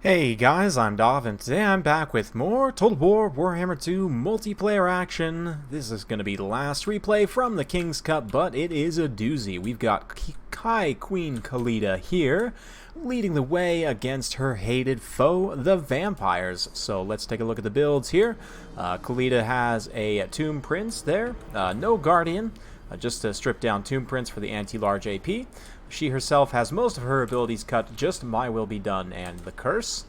Hey guys, I'm Dov, and today I'm back with more Total War Warhammer 2 multiplayer action. This is going to be the last replay from the King's Cup, but it is a doozy. We've got Queen KHALIDA here, leading the way against her hated foe, the vampires. So let's take a look at the builds here. KHALIDA has a Tomb Prince there, no Guardian, just a stripped down Tomb Prince for the anti-large AP. She herself has most of her abilities cut, just My Will Be Done and the Curse.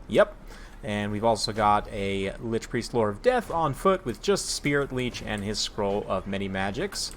Yep. And we've also got a Lich Priest Lore of Death on foot with just Spirit Leech and his Scroll of Many Magics.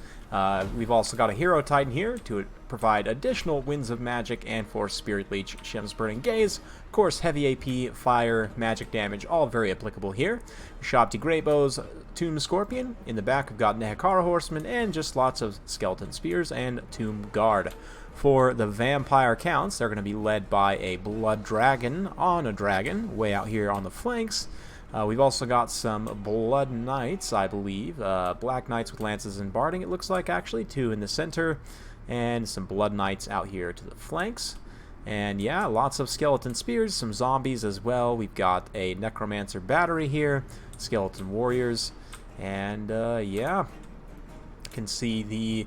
We've also got a Hero Titan here to provide additional Winds of Magic and for Spirit Leech, Shem's Burning Gaze. Of course, heavy AP, fire, magic damage, all very applicable here. Shabti Greybows, Tomb Scorpion. In the back, we've got Nehekara Horsemen and just lots of Skeleton Spears and Tomb Guard. For the Vampire Counts, they're going to be led by a Blood Dragon on a dragon, way out here on the flanks. We've also got some Blood Knights, I believe. Black Knights with Lances and Barding, it looks like, actually. Two in the center. And some Blood Knights out here to the flanks. And yeah, lots of Skeleton Spears, some Zombies as well. We've got a Necromancer Battery here, Skeleton Warriors. And yeah, you can see the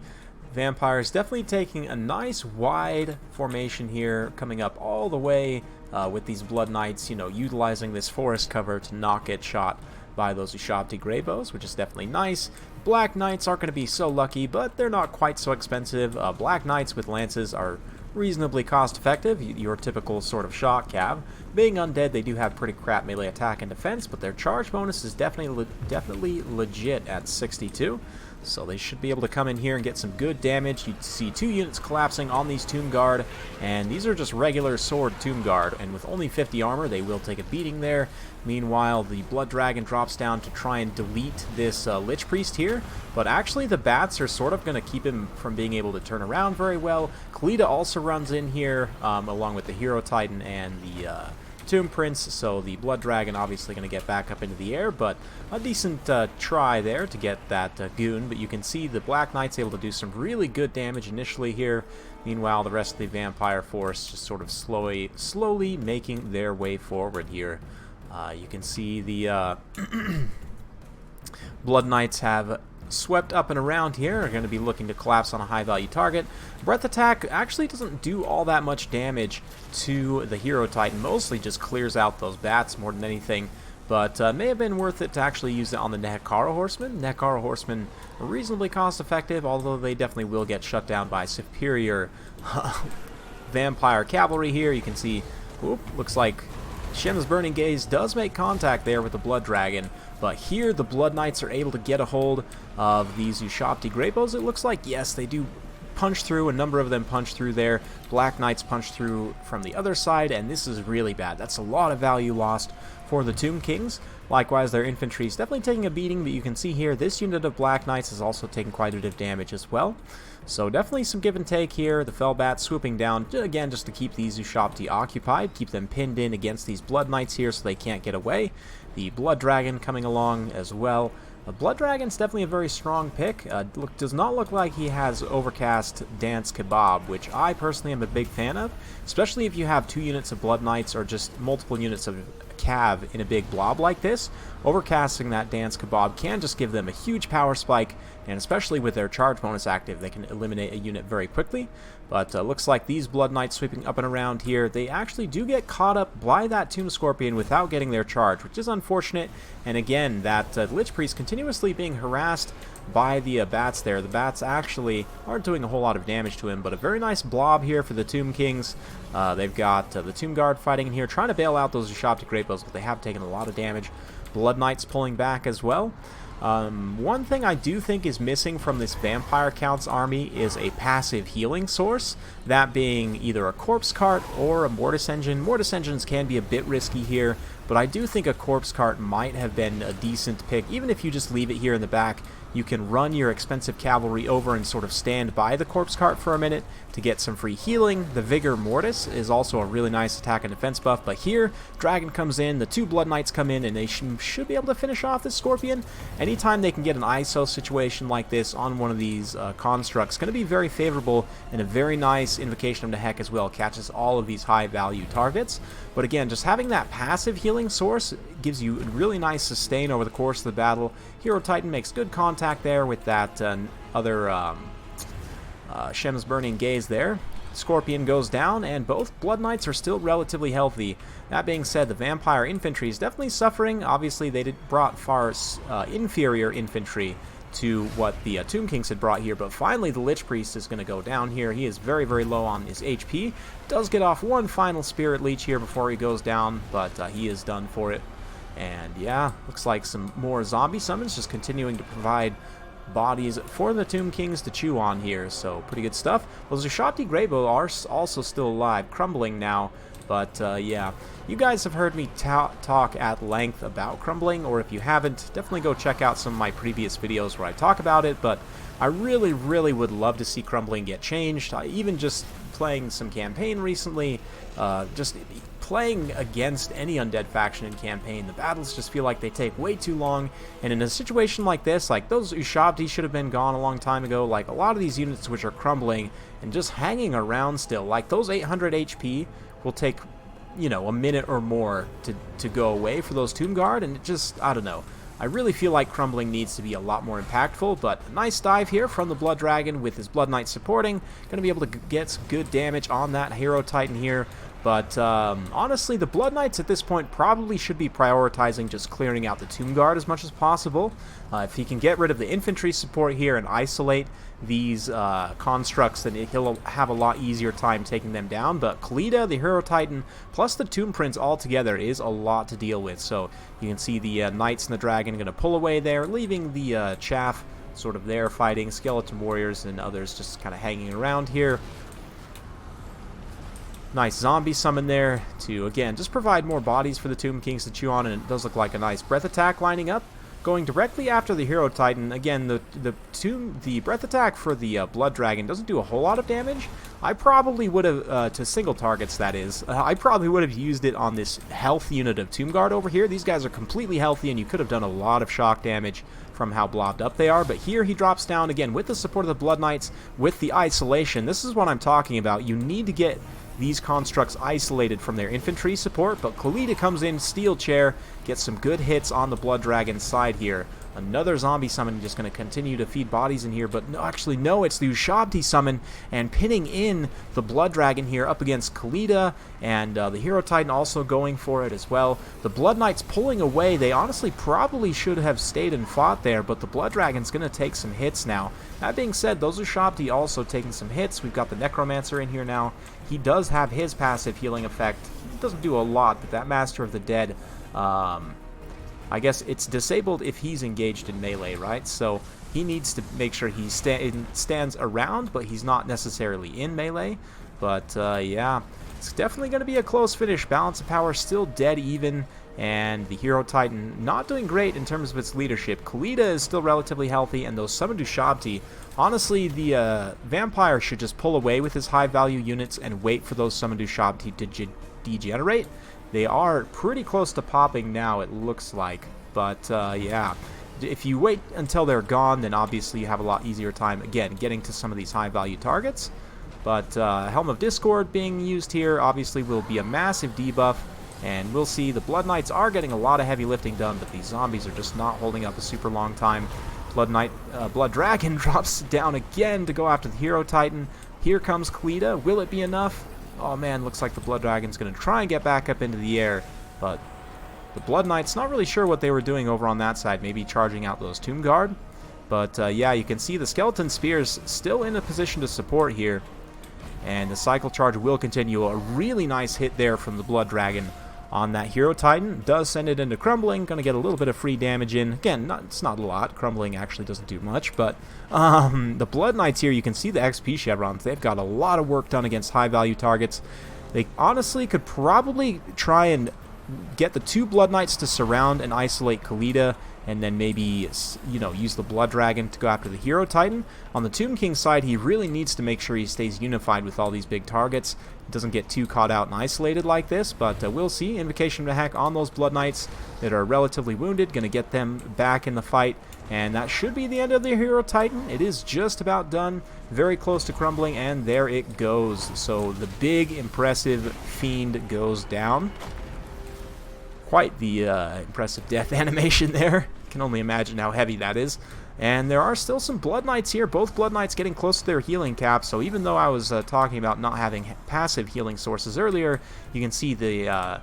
Vampires definitely taking a nice wide formation here, coming up all the way with these Blood Knights, you know, utilizing this forest cover to not get shot by those Shabti Greybows, which is definitely nice. Black Knights aren't going to be so lucky, but they're not quite so expensive. Black Knights with Lances are reasonably cost effective, your typical sort of shock cav. Being undead, they do have pretty crap melee attack and defense, but their charge bonus is definitely legit at 62. So they should be able to come in here and get some good damage. You see two units collapsing on these Tomb Guard, and these are just regular sword Tomb Guard, and with only 50 armor, they will take a beating there. Meanwhile, the Blood Dragon drops down to try and delete this Lich Priest here, but actually the bats are sort of going to keep him from being able to turn around very well. KHALIDA also runs in here, along with the Hero Titan and the Tomb Prince, so the Blood Dragon obviously going to get back up into the air, but a decent try there to get that goon. But you can see the Black Knight's able to do some really good damage initially here. Meanwhile, the rest of the Vampire force just sort of slowly making their way forward here. You can see the Blood Knights have swept up and around here, are going to be looking to collapse on a high value target. Breath Attack actually doesn't do all that much damage to the Hero Titan, mostly just clears out those bats more than anything, but may have been worth it to actually use it on the Nehekara Horsemen. Nehekara Horsemen are reasonably cost effective, although they definitely will get shut down by superior Vampire Cavalry here. You can see, looks like Shem's Burning Gaze does make contact there with the Blood Dragon, but here the Blood Knights are able to get a hold of these Shabti Greybows. It looks like, yes, they do punch through. A number of them punch through there. Black Knights punch through from the other side, and this is really bad. That's a lot of value lost for the Tomb Kings. Likewise, their infantry is definitely taking a beating, but you can see here this unit of Black Knights is also taking quite a bit of damage as well. So definitely some give and take here. The Fellbat swooping down, again, just to keep these Shabti occupied, keep them pinned in against these Blood Knights here so they can't get away. The Blood Dragon coming along as well. The Blood Dragon's definitely a very strong pick. Does not look like he has Overcast Dance Kebab, which I personally am a big fan of, especially if you have two units of Blood Knights or just multiple units of Cav in a big blob like this. Overcasting that Dance Kebab can just give them a huge power spike, and especially with their charge bonus active, they can eliminate a unit very quickly. But looks like these Blood Knights sweeping up and around here, they actually do get caught up by that Tomb Scorpion without getting their charge, which is unfortunate. And again, that Lich Priest continuously being harassed by the bats there. The bats actually aren't doing a whole lot of damage to him, but a very nice blob here for the Tomb Kings. They've got the Tomb Guard fighting in here, trying to bail out those Shabti Greybows, but they have taken a lot of damage. Blood Knights pulling back as well. One thing I do think is missing from this Vampire Counts army is a passive healing source, that being either a Corpse Cart or a Mortis Engine. Mortis Engines can be a bit risky here, but I do think a Corpse Cart might have been a decent pick. Even if you just leave it here in the back, you can run your expensive cavalry over and sort of stand by the corpse cart for a minute to get some free healing. The Vigor Mortis is also a really nice attack and defense buff, but here, Dragon comes in, the 2 Blood Knights come in, and they should be able to finish off this Scorpion. Anytime they can get an ISO situation like this on one of these constructs, going to be very favorable, and a very nice Invocation of the Heck as well. Catches all of these high value targets. But again, just having that passive healing source gives you a really nice sustain over the course of the battle. Hero Titan makes good contact there with that other Shem's Burning Gaze there. Scorpion goes down, and both Blood Knights are still relatively healthy. That being said, the Vampire Infantry is definitely suffering. Obviously, they brought far inferior infantry to what the Tomb Kings had brought here, but finally the Lich Priest is going to go down here. He is very, very low on his HP. Does get off one final Spirit Leech here before he goes down, but he is done for it. And yeah, looks like some more zombie summons just continuing to provide bodies for the Tomb Kings to chew on here, so pretty good stuff. Those Ushabti Greybow are also still alive, crumbling now, but yeah. You guys have heard me talk at length about crumbling, or if you haven't, definitely go check out some of my previous videos where I talk about it, but I really, really would love to see crumbling get changed. Even just playing some campaign recently, just playing against any undead faction in campaign, the battles just feel like they take way too long, and in a situation like this, like those Ushabti should have been gone a long time ago. Like a lot of these units which are crumbling and just hanging around still, like those 800 HP will take, you know, a minute or more to go away for those Tomb Guard, and it just, I don't know. I really feel like crumbling needs to be a lot more impactful, but a nice dive here from the Blood Dragon with his Blood Knight supporting. Going to be able to get some good damage on that Hero Titan here. But honestly, the Blood Knights at this point probably should be prioritizing just clearing out the Tomb Guard as much as possible. If he can get rid of the infantry support here and isolate these constructs, then he'll have a lot easier time taking them down. But KHALIDA, the Hero Titan, plus the Tomb Prince all together is a lot to deal with. So you can see the Knights and the Dragon going to pull away there, leaving the Chaff sort of there fighting, Skeleton Warriors and others just kind of hanging around here. Nice zombie summon there to, again, just provide more bodies for the Tomb Kings to chew on, and it does look like a nice breath attack lining up. Going directly after the Hero Titan. Again, the breath attack for the Blood Dragon doesn't do a whole lot of damage. I probably would have, to single targets that is, I probably would have used it on this health unit of Tomb Guard over here. These guys are completely healthy, and you could have done a lot of shock damage from how blobbed up they are. But here he drops down, again, with the support of the Blood Knights, with the isolation. This is what I'm talking about. You need to get these constructs isolated from their infantry support, but KHALIDA comes in, steel chair, gets some good hits on the Blood Dragon side here. Another zombie summon just going to continue to feed bodies in here, but no, actually no, it's the Ushabti summon, and pinning in the Blood Dragon here up against KHALIDA, and the Hero Titan also going for it as well. The Blood Knights pulling away. They honestly probably should have stayed and fought there, but the Blood Dragon's going to take some hits now. That being said, those Ushabti also taking some hits. We've got the Necromancer in here now. He does have his passive healing effect. He doesn't do a lot, but that Master of the Dead, I guess it's disabled if he's engaged in melee, right? So he needs to make sure he stands around, but he's not necessarily in melee. But yeah, it's definitely going to be a close finish. Balance of power still dead even, and the Hero Titan not doing great in terms of its leadership. KHALIDA is still relatively healthy, and those summoned Ushabti, honestly, the Vampire should just pull away with his high-value units and wait for those summoned Ushabti to degenerate. They are pretty close to popping now, it looks like. But yeah, if you wait until they're gone, then obviously you have a lot easier time, again, getting to some of these high-value targets. But Helm of Discord being used here obviously will be a massive debuff. And we'll see the Blood Knights are getting a lot of heavy lifting done, but these zombies are just not holding up a super long time. Blood Dragon drops down again to go after the Hero Titan. Here comes KHALIDA. Will it be enough? Oh man, looks like the Blood Dragon's going to try and get back up into the air, but the Blood Knights, not really sure what they were doing over on that side, maybe charging out those Tomb Guard. But yeah, you can see the Skeleton Spears still in a position to support here, and the Cycle Charge will continue. A really nice hit there from the Blood Dragon on that Hero Titan. Does send it into Crumbling. Going to get a little bit of free damage in. Again, it's not a lot. Crumbling actually doesn't do much. But the Blood Knights here, you can see the XP chevrons. They've got a lot of work done against high-value targets. They honestly could probably try and get the 2 Blood Knights to surround and isolate KHALIDA, and then maybe, you know, use the Blood Dragon to go after the Hero Titan. On the Tomb King side, he really needs to make sure he stays unified with all these big targets. He doesn't get too caught out and isolated like this, but we'll see. Invocation of Heck on those Blood Knights that are relatively wounded, going to get them back in the fight, and that should be the end of the Hero Titan. It is just about done, very close to crumbling, and there it goes. So the big, impressive Fiend goes down. Quite the impressive death animation there. Can only imagine how heavy that is. And there are still some Blood Knights here. Both Blood Knights getting close to their healing cap. So even though I was talking about not having passive healing sources earlier, you can see the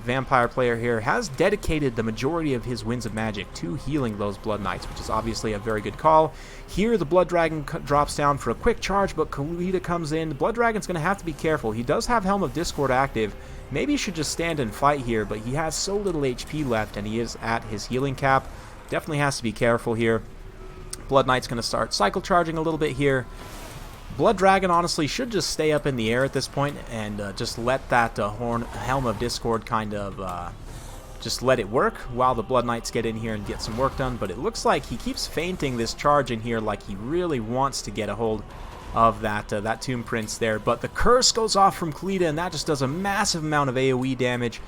Vampire player here has dedicated the majority of his Winds of Magic to healing those Blood Knights, which is obviously a very good call. Here the Blood Dragon drops down for a quick charge, but KHALIDA comes in. The Blood Dragon's going to have to be careful. He does have Helm of Discord active. Maybe he should just stand and fight here, but he has so little HP left, and he is at his healing cap. Definitely has to be careful here. Blood Knight's going to start cycle charging a little bit here. Blood Dragon, honestly, should just stay up in the air at this point and just let that Helm of Discord kind of just let it work while the Blood Knights get in here and get some work done. But it looks like he keeps feinting this charge in here like he really wants to get a hold of that Tomb Prince there. But the curse goes off from KHALIDA, and that just does a massive amount of AoE damage.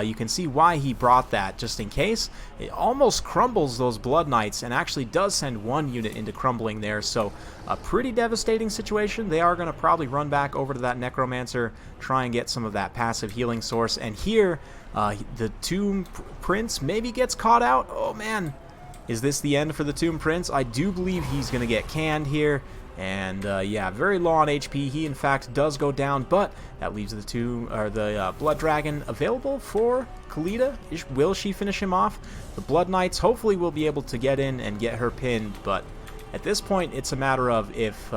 You can see why he brought that, just in case. It almost crumbles those Blood Knights and actually does send one unit into crumbling there. So a pretty devastating situation. They are going to probably run back over to that Necromancer, try and get some of that passive healing source. And here, the Tomb Prince maybe gets caught out. Oh man, is this the end for the Tomb Prince? I do believe he's going to get canned here. And yeah, very low on HP. He in fact does go down, but that leaves the Blood Dragon available for KHALIDA. Will she finish him off? The Blood Knights hopefully will be able to get in and get her pinned, but at this point it's a matter of if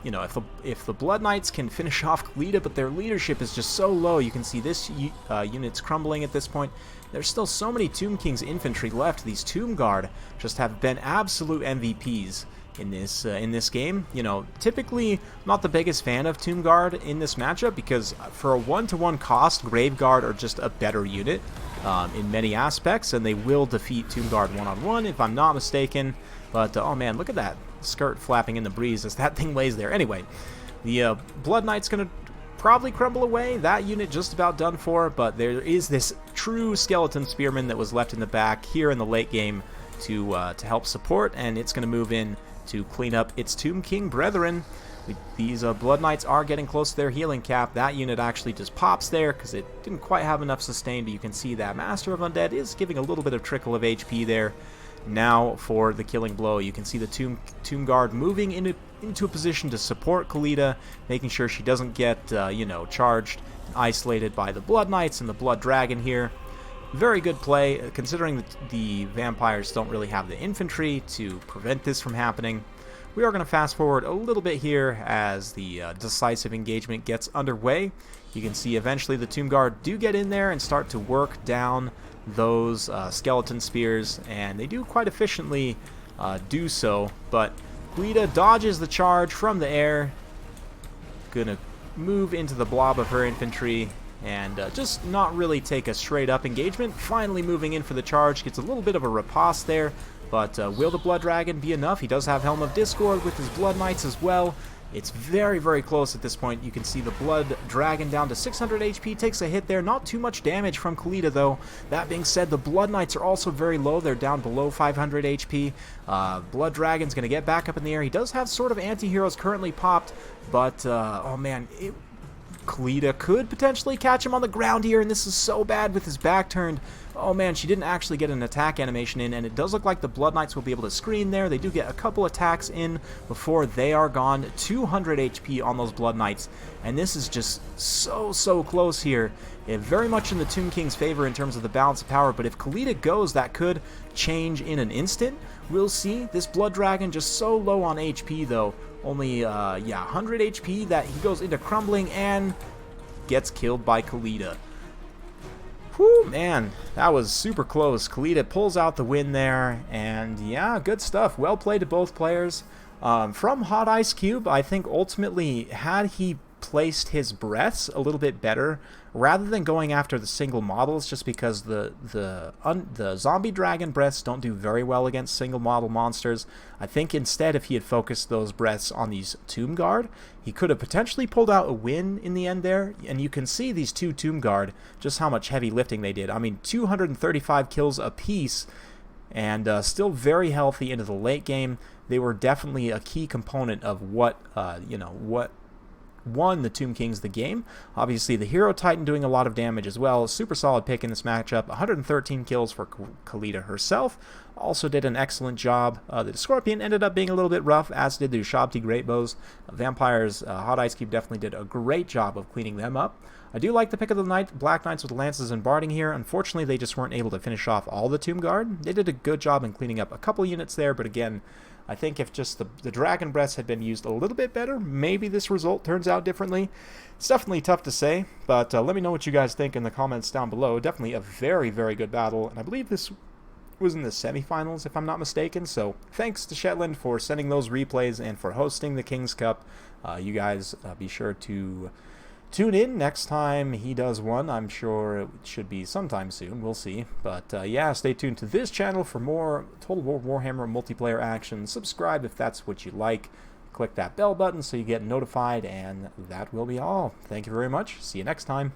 you know, if the Blood Knights can finish off KHALIDA, but their leadership is just so low. You can see this unit's crumbling at this point. There's still so many Tomb King's infantry left. These Tomb Guard just have been absolute MVPs in this game. You know, typically not the biggest fan of Tomb Guard in this matchup because for a 1-to-1 cost, Grave Guard are just a better unit in many aspects, and they will defeat Tomb Guard one-on-one if I'm not mistaken. But oh man, look at that skirt flapping in the breeze as that thing lays there. Anyway, the Blood Knight's gonna probably crumble away. That unit just about done for, but there is this true skeleton spearman that was left in the back here in the late game to help support, and it's going to move in to clean up its Tomb King brethren. These Blood Knights are getting close to their healing cap. That unit actually just pops there because it didn't quite have enough sustain, but you can see that Master of Undead is giving a little bit of trickle of HP there. Now for the killing blow, you can see the Tomb Guard moving into a position to support KHALIDA, making sure she doesn't get you know, charged and isolated by the Blood Knights and the Blood Dragon here. Very good play, considering that the vampires don't really have the infantry to prevent this from happening. We are going to fast forward a little bit here as the decisive engagement gets underway. You can see eventually the Tomb Guard do get in there and start to work down those skeleton spears, and they do quite efficiently do so. But KHALIDA dodges the charge from the air, gonna move into the blob of her infantry and just not really take a straight up engagement. Finally moving in for the charge, gets a little bit of a riposte there, but will the Blood Dragon be enough? He does have Helm of Discord with his Blood Knights as well. It's very, very close at this point. You can see the Blood Dragon down to 600 HP, takes a hit there. Not too much damage from KHALIDA though. That being said, the Blood Knights are also very low. They're down below 500 HP. Blood Dragon's going to get back up in the air. He does have sort of anti-heroes currently popped, but oh man, KHALIDA could potentially catch him on the ground here, and this is so bad with his back turned. Oh man, she didn't actually get an attack animation in, and it does look like the Blood Knights will be able to screen there. They do get a couple attacks in before they are gone. 200 HP on those Blood Knights, and this is just so close here. Very much in the Tomb King's favor in terms of the balance of power, but if KHALIDA goes, that could change in an instant. We'll see. This Blood Dragon just so low on HP though. Only, yeah, 100 HP that he goes into crumbling and gets killed by KHALIDA. Whew, man, that was super close. KHALIDA pulls out the win there, and yeah, good stuff. Well played to both players. From Hot Ice Cube, I think ultimately, had he placed his breaths a little bit better rather than going after the single models, just because the zombie dragon breaths don't do very well against single model monsters. I think instead, if he had focused those breaths on these Tomb Guard, he could have potentially pulled out a win in the end there. And you can see these two Tomb Guard, just how much heavy lifting they did. I mean, 235 kills apiece, and still very healthy into the late game. They were definitely a key component of what what won the Tomb Kings the game. Obviously, the Hero Titan doing a lot of damage as well. Super solid pick in this matchup. 113 kills for KHALIDA herself. Also did an excellent job. The Scorpion ended up being a little bit rough, as did the Ushabti Great Bows. Vampires, Hot Ice Cube definitely did a great job of cleaning them up. I do like the pick of the night, Black Knights with Lances and Barding here. Unfortunately, they just weren't able to finish off all the Tomb Guard. They did a good job in cleaning up a couple units there, but again, I think if just the Dragon Breaths had been used a little bit better, maybe this result turns out differently. It's definitely tough to say, but let me know what you guys think in the comments down below. Definitely a very, very good battle, and I believe this was in the semifinals, if I'm not mistaken. So thanks to Shetland for sending those replays and for hosting the King's Cup. You guys be sure to tune in next time he does one. I'm sure it should be sometime soon. We'll see. But yeah, stay tuned to this channel for more Total War Warhammer multiplayer action. Subscribe if that's what you like. Click that bell button so you get notified, and that will be all. Thank you very much. See you next time.